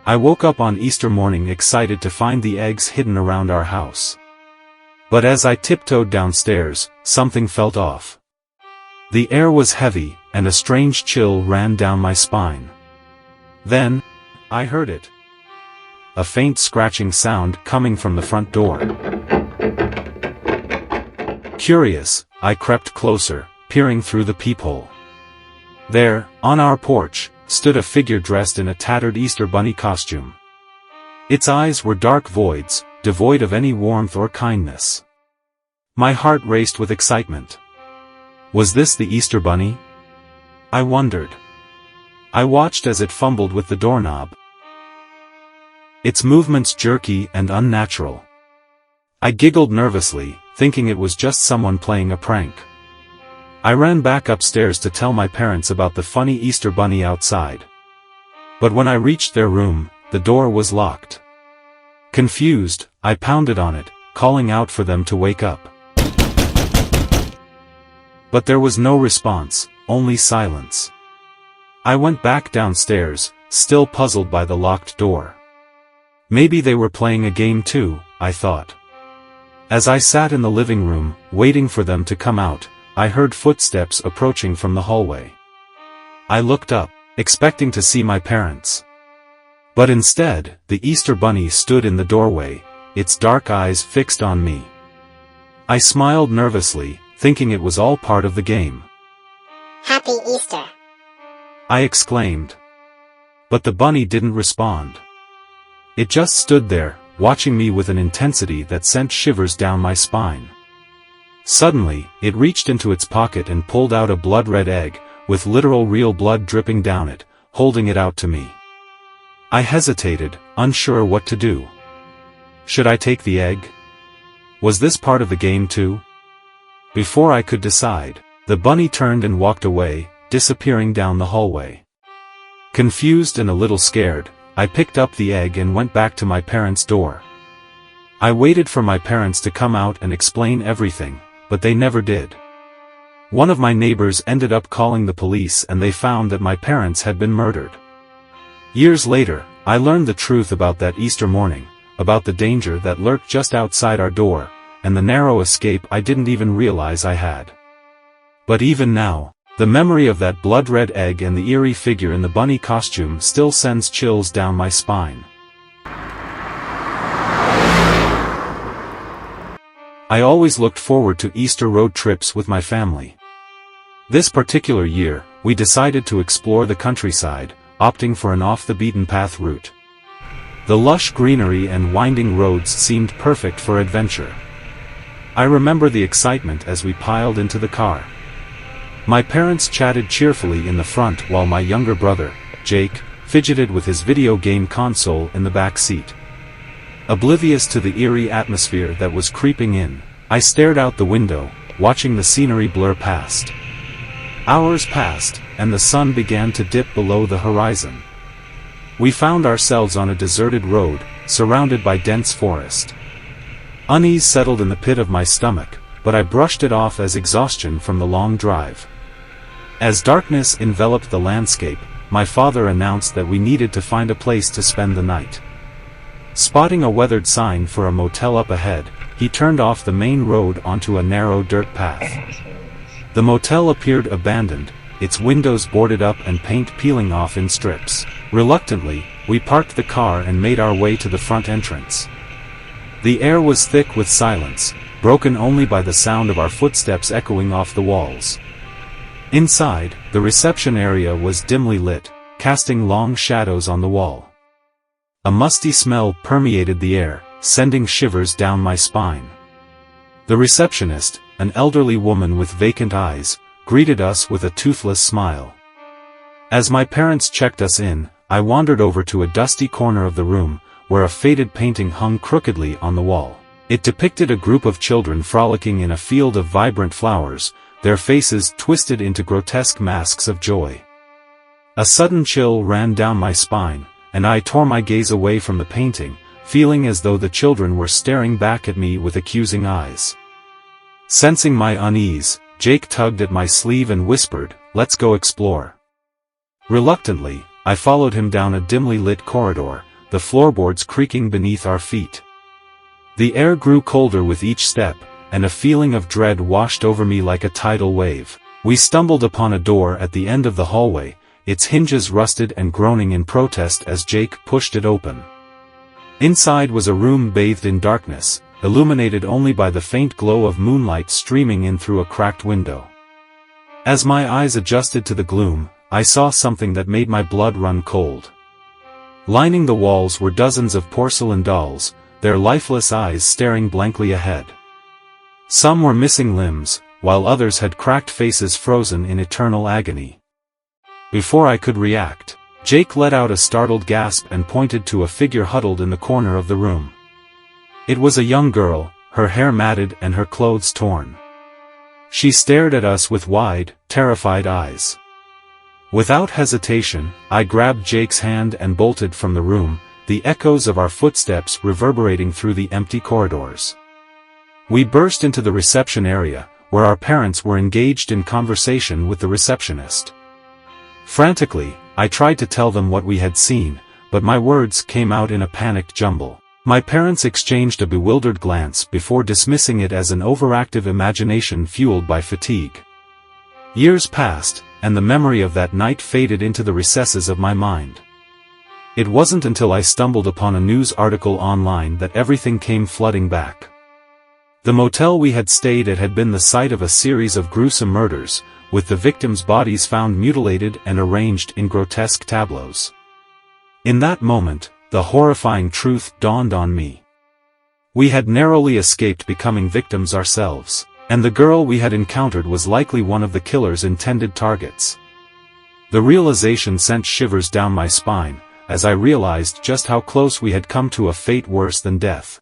I woke up on Easter morning excited to find the eggs hidden around our house. But as I tiptoed downstairs, something felt off. The air was heavy, and a strange chill ran down my spine. Then, I heard it. A faint scratching sound coming from the front door. Curious, I crept closer, peering through the peephole. There, on our porch, stood a figure dressed in a tattered Easter bunny costume. Its eyes were dark voids, devoid of any warmth or kindness. My heart raced with excitement. Was this the Easter bunny? I wondered. I watched as it fumbled with the doorknob. Its movements jerky and unnatural. I giggled nervously, thinking it was just someone playing a prank. I ran back upstairs to tell my parents about the funny Easter bunny outside. But when I reached their room, the door was locked. Confused, I pounded on it, calling out for them to wake up. But there was no response, only silence. I went back downstairs, still puzzled by the locked door. Maybe they were playing a game too, I thought. As I sat in the living room, waiting for them to come out, I heard footsteps approaching from the hallway. I looked up, expecting to see my parents. But instead, the Easter bunny stood in the doorway, its dark eyes fixed on me. I smiled nervously, thinking it was all part of the game. Happy Easter! I exclaimed. But the bunny didn't respond. It just stood there, watching me with an intensity that sent shivers down my spine. Suddenly, it reached into its pocket and pulled out a blood-red egg, with literal real blood dripping down it, holding it out to me. I hesitated, unsure what to do. Should I take the egg? Was this part of the game too? Before I could decide, the bunny turned and walked away, disappearing down the hallway. Confused and a little scared, I picked up the egg and went back to my parents' door. I waited for my parents to come out and explain everything, but they never did. One of my neighbors ended up calling the police and they found that my parents had been murdered. Years later, I learned the truth about that Easter morning, about the danger that lurked just outside our door, and the narrow escape I didn't even realize I had. But even now, the memory of that blood-red egg and the eerie figure in the bunny costume still sends chills down my spine. I always looked forward to Easter road trips with my family. This particular year, we decided to explore the countryside, opting for an off-the-beaten-path route. The lush greenery and winding roads seemed perfect for adventure. I remember the excitement as we piled into the car. My parents chatted cheerfully in the front while my younger brother, Jake, fidgeted with his video game console in the back seat. Oblivious to the eerie atmosphere that was creeping in, I stared out the window, watching the scenery blur past. Hours passed, and the sun began to dip below the horizon. We found ourselves on a deserted road, surrounded by dense forest. Unease settled in the pit of my stomach, but I brushed it off as exhaustion from the long drive. As darkness enveloped the landscape, my father announced that we needed to find a place to spend the night. Spotting a weathered sign for a motel up ahead, he turned off the main road onto a narrow dirt path. The motel appeared abandoned, its windows boarded up and paint peeling off in strips. Reluctantly, we parked the car and made our way to the front entrance. The air was thick with silence, broken only by the sound of our footsteps echoing off the walls. Inside, the reception area was dimly lit, casting long shadows on the wall. A musty smell permeated the air, sending shivers down my spine. The receptionist, an elderly woman with vacant eyes, greeted us with a toothless smile. As my parents checked us in, I wandered over to a dusty corner of the room, where a faded painting hung crookedly on the wall. It depicted a group of children frolicking in a field of vibrant flowers, their faces twisted into grotesque masks of joy. A sudden chill ran down my spine, and I tore my gaze away from the painting, feeling as though the children were staring back at me with accusing eyes. Sensing my unease, Jake tugged at my sleeve and whispered, "Let's go explore." Reluctantly, I followed him down a dimly lit corridor, the floorboards creaking beneath our feet. The air grew colder with each step, and a feeling of dread washed over me like a tidal wave. We stumbled upon a door at the end of the hallway, its hinges rusted and groaning in protest as Jake pushed it open. Inside was a room bathed in darkness, illuminated only by the faint glow of moonlight streaming in through a cracked window. As my eyes adjusted to the gloom, I saw something that made my blood run cold. Lining the walls were dozens of porcelain dolls, their lifeless eyes staring blankly ahead. Some were missing limbs, while others had cracked faces frozen in eternal agony. Before I could react, Jake let out a startled gasp and pointed to a figure huddled in the corner of the room. It was a young girl, her hair matted and her clothes torn. She stared at us with wide, terrified eyes. Without hesitation, I grabbed Jake's hand and bolted from the room, the echoes of our footsteps reverberating through the empty corridors. We burst into the reception area, where our parents were engaged in conversation with the receptionist. Frantically, I tried to tell them what we had seen, but my words came out in a panicked jumble. My parents exchanged a bewildered glance before dismissing it as an overactive imagination fueled by fatigue. Years passed, and the memory of that night faded into the recesses of my mind. It wasn't until I stumbled upon a news article online that everything came flooding back. The motel we had stayed at had been the site of a series of gruesome murders, with the victims' bodies found mutilated and arranged in grotesque tableaus. In that moment, the horrifying truth dawned on me. We had narrowly escaped becoming victims ourselves, and the girl we had encountered was likely one of the killer's intended targets. The realization sent shivers down my spine, as I realized just how close we had come to a fate worse than death.